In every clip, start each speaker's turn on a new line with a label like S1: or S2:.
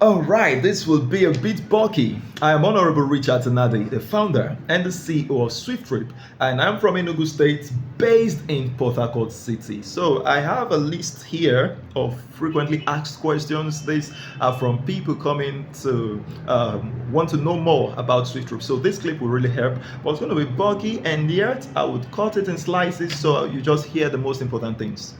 S1: Alright, this will be a bit bulky. I am Honorable Richard Tanadi, the founder and the CEO of SWIFTtrip, and I'm from Enugu State, based in Port Harcourt City. So I have a list here of frequently asked questions. These are from people coming to want to know more about SWIFTtrip. So this clip will really help, but it's going to be bulky, and yet I would cut it in slices so you just hear the most important things.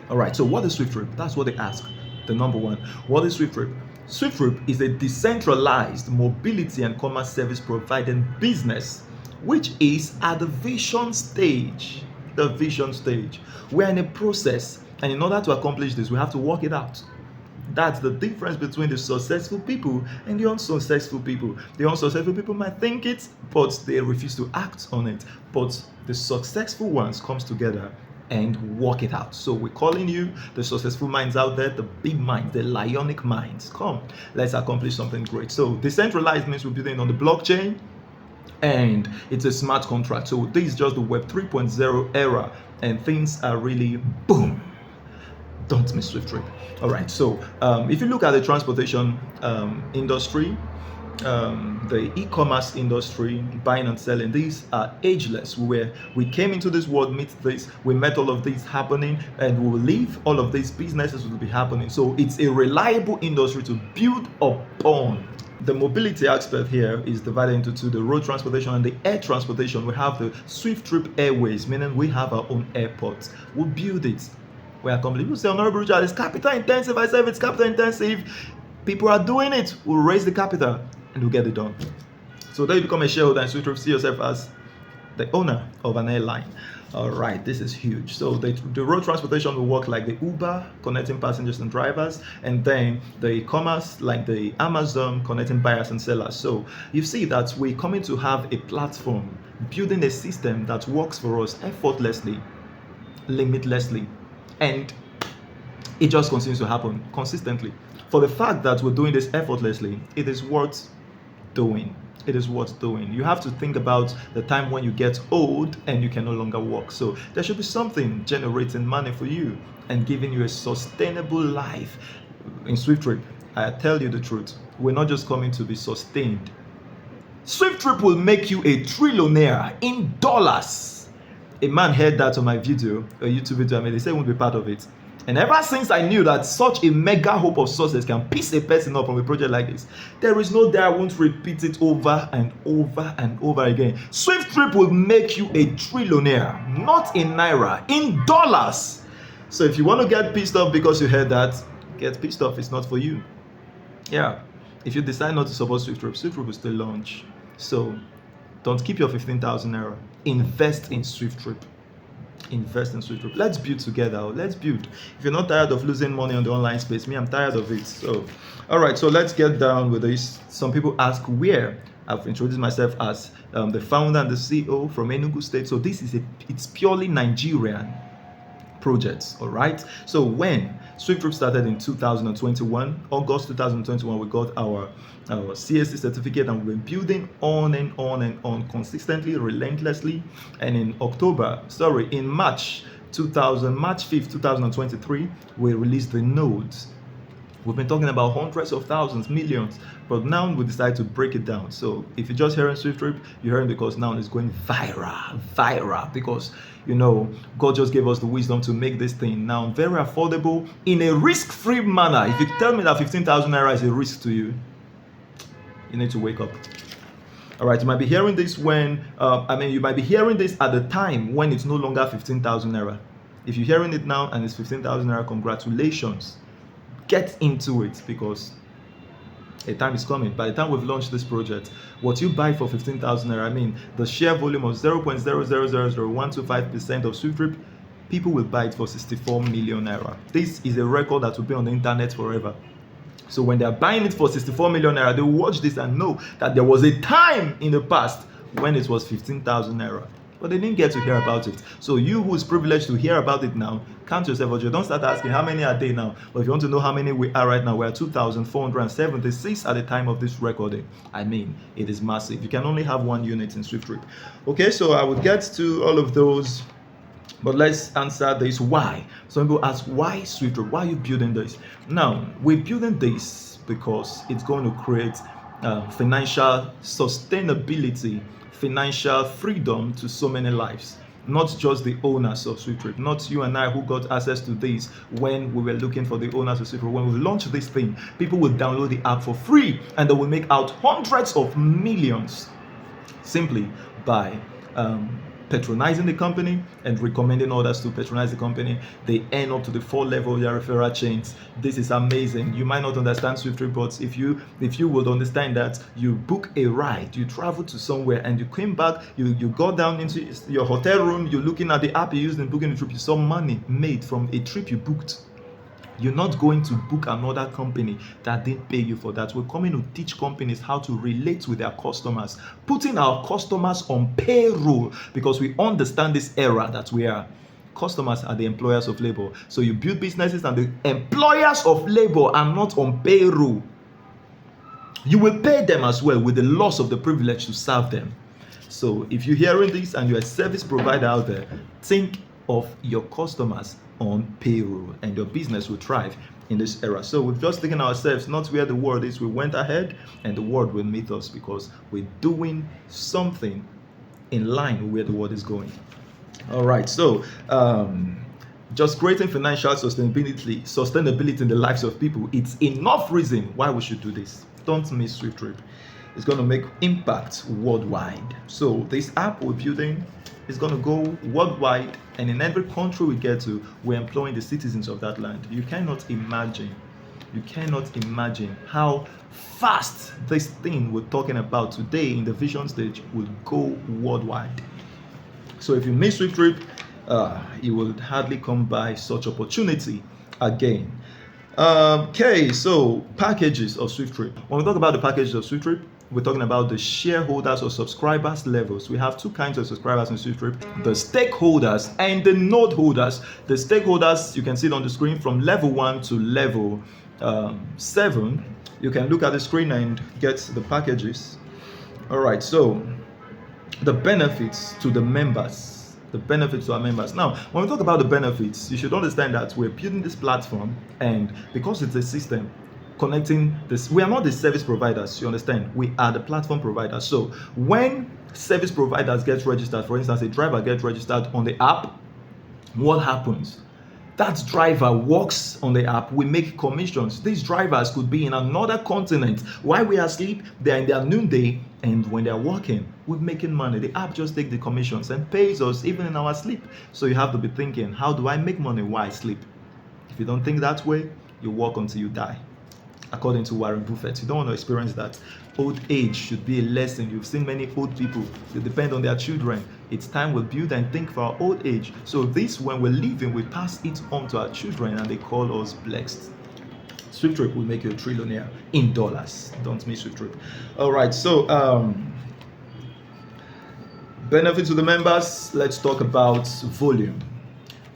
S1: Alright, so what is SWIFTtrip? That's what they ask. The number one. What is SWIFTtrip? SWIFTtrip is a decentralized mobility and commerce service providing business, which is at the vision stage. The vision stage. We're in a process, and in order to accomplish this, we have to work it out. That's the difference between the successful people and the unsuccessful people. The unsuccessful people might think it, but they refuse to act on it. But the successful ones comes together and work it out. So we're calling you the successful minds out there, the big minds, the lionic minds. Come, let's accomplish something great. So decentralized means we're building on the blockchain, and it's a smart contract. So this is just the Web 3.0 era, and things are really boom. Don't miss SWIFTtrip. All right, so if you look at the transportation industry, the e-commerce industry, buying and selling, these are ageless. We came into this world, we met all of these happening, and we will leave all of these businesses will be happening. So it's a reliable industry to build upon. The mobility aspect here is divided into two: the road transportation and the air transportation. We have the SWIFTtrip Airways, meaning we have our own airports. We'll build it. We are completely. People say, Honorable Richard, it's capital intensive. I say, if it's capital intensive, people are doing it. We'll raise the capital and we'll get it done. So then you become a shareholder in SWIFTtrip, see yourself as the owner of an airline. All right, this is huge. So the road transportation will work like the Uber, connecting passengers and drivers, and then the e-commerce like the Amazon, connecting buyers and sellers. So you see that we're coming to have a platform, building a system that works for us effortlessly, limitlessly, and it just continues to happen consistently. For the fact that we're doing this effortlessly, it is worth doing. It is worth doing. You have to think about the time when you get old and you can no longer walk. So there should be something generating money for you and giving you a sustainable life. In SWIFTtrip, I tell you the truth, we're not just coming to be sustained. SWIFTtrip will make you a trillionaire in dollars. A man heard that on my video, a YouTube video I made. They said he won't be part of it. And ever since I knew that such a mega hope of success can piss a person up from a project like this, there is no day I won't repeat it over and over and over again. SWIFTtrip will make you a trillionaire, not in naira, in dollars. So if you want to get pissed off because you heard that, get pissed off. It's not for you. Yeah. If you decide not to support SWIFTtrip will still launch. So don't keep your 15,000 naira. Invest in SWIFTtrip. Invest in SWIFTtrip. Let's build together. Let's build. If you're not tired of losing money on the online space, me, I'm tired of it. So, all right. So let's get down with this. Some people ask where. I've introduced myself as the founder and the CEO from Enugu State. So this is it's purely Nigerian projects. All right. So when SWIFTtrip started in 2021, August 2021, we got our CSC certificate, and we've been building on and on and on consistently, relentlessly. And in March 5th, 2023, we released the nodes. We've been talking about hundreds of thousands, millions, but now we decide to break it down. So if you're just hearing SWIFTtrip, you're hearing because now it's going viral, because God just gave us the wisdom to make this thing now very affordable in a risk-free manner. If you tell me that 15,000 naira is a risk to you, you need to wake up. All right, you might be hearing this you might be hearing this at the time when it's no longer 15,000 naira. If you're hearing it now and it's 15,000 naira, congratulations. Get into it, because a time is coming. By the time we've launched this project, what you buy for 15,000 naira, the share volume of 0.0000125% of SWIFTtrip, people will buy it for 64 million naira. This is a record that will be on the internet forever. So when they're buying it for 64 million naira, they will watch this and know that there was a time in the past when it was 15,000 naira. But they didn't get to hear about it. So you who is privileged to hear about it now, count yourself out. Don't start asking how many are they now. But if you want to know how many we are right now, we're 2,476 at the time of this recording. It is massive. You can only have one unit in SWIFTtrip. Okay, so I will get to all of those. But let's answer this why. Some people ask, why SWIFTtrip? Why are you building this? Now, we're building this because it's going to create financial sustainability, financial freedom to so many lives. Not just the owners of SWIFTtrip, not you and I who got access to this when we were looking for the owners of SWIFTtrip. When we launch this thing, people will download the app for free and they will make out hundreds of millions simply by patronizing the company and recommending others to patronize the company. They earn up to the 4 level of their referral chains. This is amazing. You might not understand SWIFTtrip, but if you would understand that you book a ride, you travel to somewhere and you came back, you go down into your hotel room, you're looking at the app you used in booking the trip, you saw money made from a trip you booked. You're not going to book another company that didn't pay you for that. We're coming to teach companies how to relate with their customers, putting our customers on payroll, because we understand this era that we are. Customers are the employers of labor. So you build businesses and the employers of labor are not on payroll. You will pay them as well with the loss of the privilege to serve them. So if you're hearing this and you're a service provider out there, think of your customers on payroll and your business will thrive in this era. So we've just taken ourselves not where the world is. We went ahead and the world will meet us because we're doing something in line with where the world is going. All right, so just creating financial sustainability in the lives of people, it's enough reason why we should do this. Don't miss SWIFTtrip. It's going to make impact worldwide. So this app we're building is going to go worldwide, and in every country we get to, we're employing the citizens of that land. You cannot imagine how fast this thing we're talking about today in the vision stage will go worldwide. So if you miss SWIFTtrip, you will hardly come by such opportunity again. Okay, so packages of SWIFTtrip. When we talk about the packages of SWIFTtrip, we're talking about the shareholders or subscribers levels. We have 2 kinds of subscribers in SWIFTtrip: the stakeholders and the node holders. The stakeholders, you can see it on the screen from level 1 to level 7. You can look at the screen and get the packages. All right, so the benefits to the members. The benefits to our members. Now, when we talk about the benefits, you should understand that we're building this platform, and because it's a system connecting this, we are not the service providers, you understand, we are the platform providers. So when service providers get registered, for instance a driver gets registered on the app, what happens? That driver works on the app, we make commissions. These drivers could be in another continent. While we are asleep, they're in their noonday, and when they're working, we're making money. The app just takes the commissions and pays us even in our sleep. So you have to be thinking, how do I make money while I sleep? If you don't think that way, you work until you die. According to Warren Buffett, you don't want to experience that. Old age should be a lesson. You've seen many old people, they depend on their children. It's time we build and think for our old age. So this, when we're living, we pass it on to our children and they call us blessed. SWIFTtrip will make you a trillionaire in dollars. Don't miss SWIFTtrip. All right, so benefits to the members. Let's talk about volume.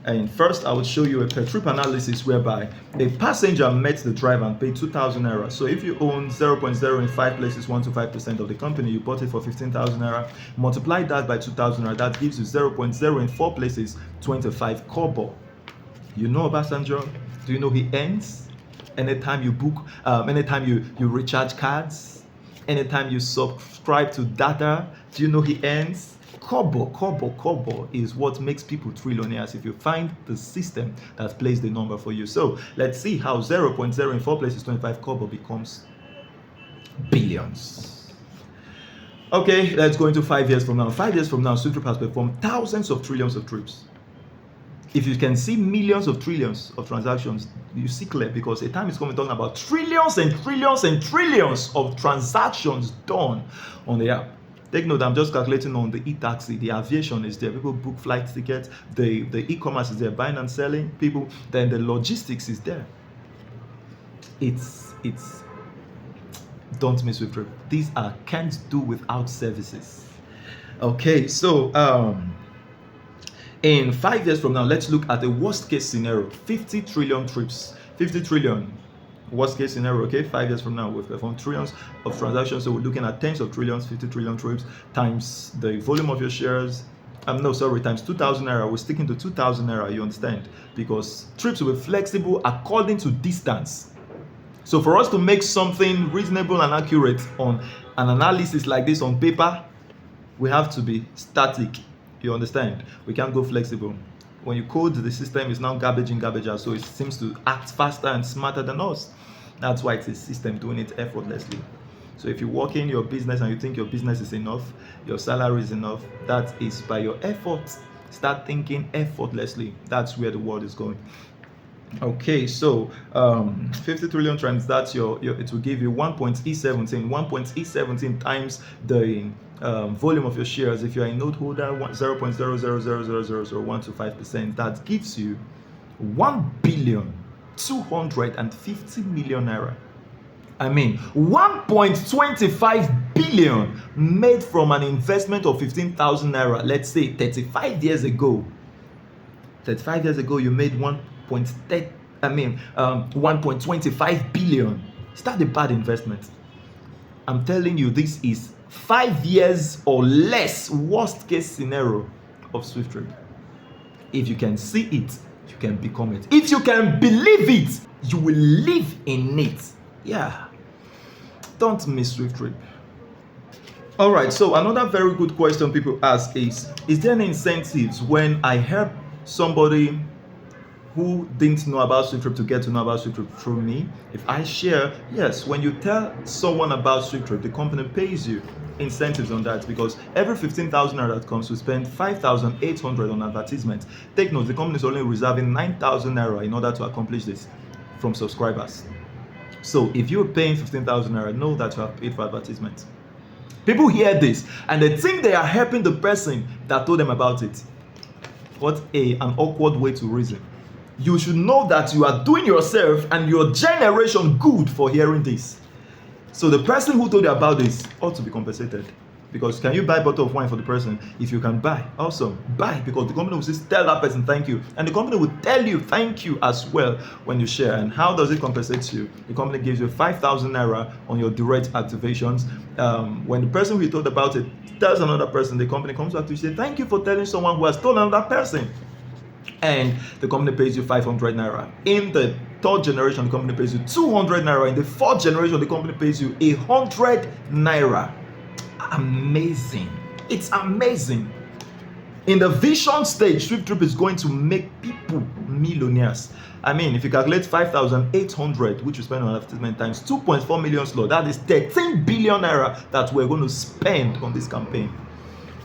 S1: And first, I will show you a per trip analysis whereby a passenger met the driver and paid 2,000 naira. So if you own 0.0 in 5 places, 1 to 5% of the company, you bought it for 15,000 naira. Multiply that by 2,000 naira. That gives you 0.0 in 4 places, 25 kobo. You know Obasanjo? Do you know he earns? Anytime you book, anytime you recharge cards, anytime you subscribe to data, do you know he earns? Kobo is what makes people trillionaires if you find the system that plays the number for you. So let's see how 0.0 in 4 places 25 kobo becomes billions. Okay, let's go into 5 years from now. 5 years from now, SWIFTtrip has performed thousands of trillions of trips. If you can see millions of trillions of transactions, you see clear, because a time is coming talking about trillions and trillions and trillions of transactions done on the app. Take note, I'm just calculating on the e-taxi, the aviation is there, people book flight tickets, the e-commerce is there, buying and selling, people, then the logistics is there. It's don't miss SWIFTtrip. These are can't do without services. Okay, so in 5 years from now, let's look at the worst case scenario. 50 trillion trips, 50 trillion worst case scenario. Okay, 5 years from now we've performed trillions of transactions, so we're looking at tens of trillions. 50 trillion trips times the volume of your shares, times 2,000 naira. We're sticking to 2,000 naira, you understand, because trips will be flexible according to distance. So for us to make something reasonable and accurate on an analysis like this on paper, we have to be static. You understand? We can't go flexible. When you code, the system is now garbage in, garbage out, so it seems to act faster and smarter than us. That's why it's a system doing it effortlessly. So if you work in your business and you think your business is enough, your salary is enough, that is by your effort. Start thinking effortlessly. That's where the world is going. Okay, so 50 trillion times that's your it will give you 1.E17 times the volume of your shares. If you are a note holder, 0.000000125%, that gives you 1,250,000,000 naira. I mean, 1.25 billion made from an investment of 15,000 naira. Let's say 35 years ago. 35 years ago, you made 1.25 billion. Is that a bad investment? I'm telling you, this is 5 years or less worst case scenario of SWIFTtrip. If you can see it, you can become it. If you can believe it, you will live in it. Yeah. Don't miss SWIFTtrip. All right, so another very good question people ask is there any incentives when I help somebody who didn't know about SWIFTtrip to get to know about SWIFTtrip through me? If I share, yes, when you tell someone about SWIFTtrip, the company pays you incentives on that, because every 15,000 naira that comes, we spend 5,800 on advertisement. Take note, the company is only reserving 9,000 naira in order to accomplish this from subscribers. So if you're paying 15,000 naira, know that you have paid for advertisement. People hear this and they think they are helping the person that told them about it. What an awkward way to reason. You should know that you are doing yourself and your generation good for hearing this. So the person who told you about this ought to be compensated. Because can you buy a bottle of wine for the person? If you can buy, awesome, buy, because the company will just tell that person thank you, and the company will tell you thank you as well when you share. And how does it compensate you? The company gives you 5,000 naira on your direct activations. When the person who told about it tells another person, the company comes back to you and say thank you for telling someone who has told another person, and the company pays you 500 naira. In the third generation, the company pays you 200 naira. In the fourth generation, the company pays you 100 naira. Amazing. It's amazing. In the vision stage, SWIFTtrip is going to make people millionaires. I mean, if you calculate 5,800, which you spend on advertisement, times 2.4 million slot, that is 13 billion naira that we're going to spend on this campaign.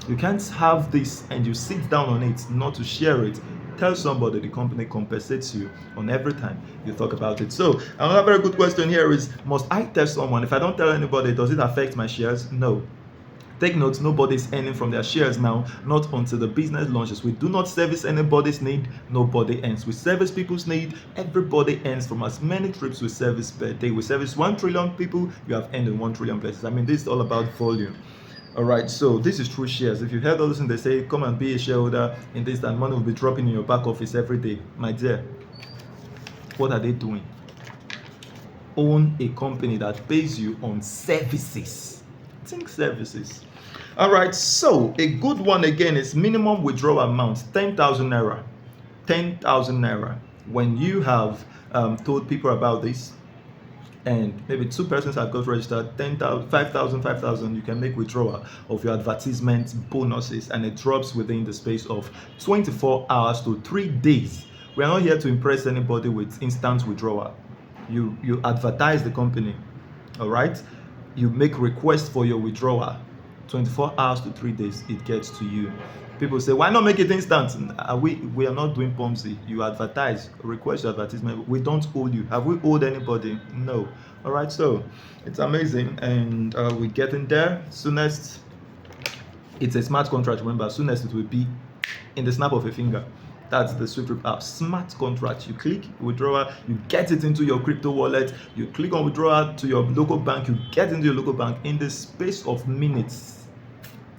S1: You can't have this and you sit down on it not to share it. Tell somebody, the company compensates you on every time you talk about it. So another very good question here is, must I tell someone? If I don't tell anybody, does it affect my shares? No. Take note, nobody is earning from their shares now, not until the business launches. We do not service anybody's need, nobody earns. We service people's need, everybody earns from as many trips we service per day. We service 1 trillion people, you have earned in 1 trillion places. I mean, this is all about volume. All right, so this is true shares. If you heard all this and they say, come and be a shareholder in this, and money will be dropping in your back office every day. My dear, what are they doing? Own a company that pays you on services. Think services. All right, so a good one again is minimum withdrawal amount, 10,000 naira. 10,000 naira. When you have told people about this, and maybe 2 persons have got registered, 10,000, 5,000, 5,000, you can make withdrawal of your advertisement bonuses, and it drops within the space of 24 hours to 3 days. We are not here to impress anybody with instant withdrawal. You advertise the company, all right? You make requests for your withdrawal. 24 hours to 3 days, it gets to you. People say, why not make it instant? We are not doing Pomsy. You advertise, request your advertisement. We don't owe you. Have we owed anybody? No. All right, so it's amazing, and we're getting there. Soonest, it's a smart contract. Remember, soonest it will be in the snap of a finger. That's the SWIFTtrip app. Smart contract. You click withdrawal, you get it into your crypto wallet. You click on withdrawal to your local bank, you get into your local bank in the space of minutes.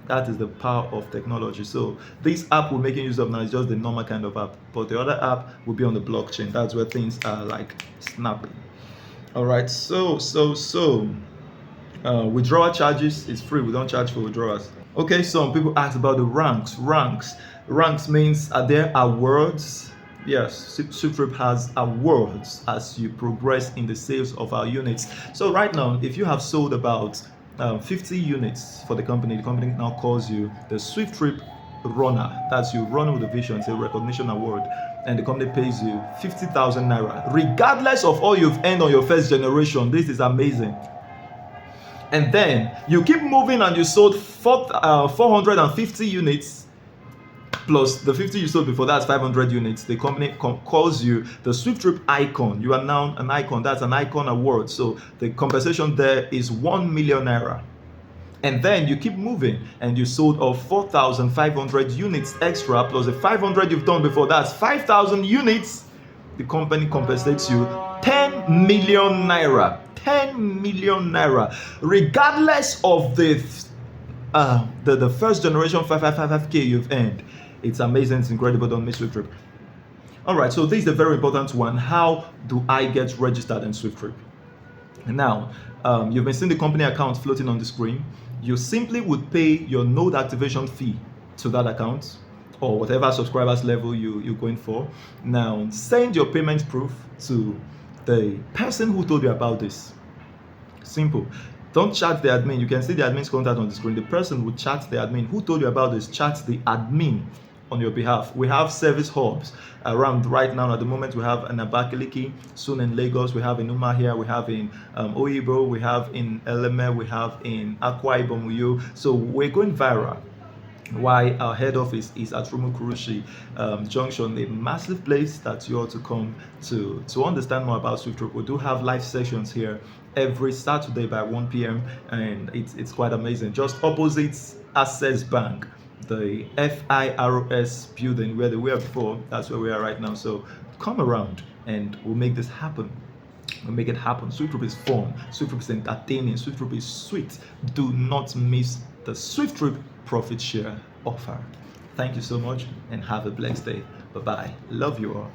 S1: That is the power of technology. So this app we're making use of now is just the normal kind of app, but the other app will be on the blockchain. That's where things are like snapping. All right, so withdrawal charges is free. We don't charge for withdrawals. Okay, some people ask about the ranks. Ranks means, are there awards? Yes, SWIFTtrip has awards as you progress in the sales of our units. So right now, if you have sold about 50 units for the company now calls you the SWIFTtrip runner. That's you run with a vision. It's a recognition award, and the company pays you 50,000 naira, regardless of all you've earned on your first generation. This is amazing. And then you keep moving, and you sold 450 units plus the 50 you sold before. That's 500 units. The company calls you the SWIFTtrip icon. You are now an icon. That's an icon award. So the compensation there is 1 million naira. And then you keep moving, and you sold off 4,500 units extra plus the 500 you've done before. That's 5,000 units. The company compensates you 10 million naira. 10 million naira, regardless of the first generation 555k you've earned. It's amazing. It's incredible. Don't miss SWIFTtrip. All right, so this is a very important one. How do I get registered in SWIFTtrip? Now, you've been seeing the company account floating on the screen. You simply would pay your node activation fee to that account, or whatever subscribers level you're going for. Now, send your payment proof to the person who told you about this. Simple. Don't chat the admin. You can see the admin's contact on the screen. The person would chat the admin who told you about this. Chat the admin on your behalf. We have service hubs around right now. At the moment, we have in Abakaliki, soon in Lagos, we have in Umahia, we have in Oyibo, we have in Eleme, we have in Akwa Ibom, Uyo. So we're going viral. Why our head office is at Rumukurushi Junction, a massive place that you ought to come to understand more about SWIFTtrip. We do have live sessions here every Saturday by 1 p.m. and it's quite amazing. Just opposite Access Bank, the FIRS building where they were before. That's where we are right now. So come around and we'll make this happen. We'll make it happen. SWIFTtrip is fun. SWIFTtrip is entertaining. SWIFTtrip is sweet. Do not miss the SWIFTtrip profit share offer. Thank you so much and have a blessed day. Bye bye. Love you all.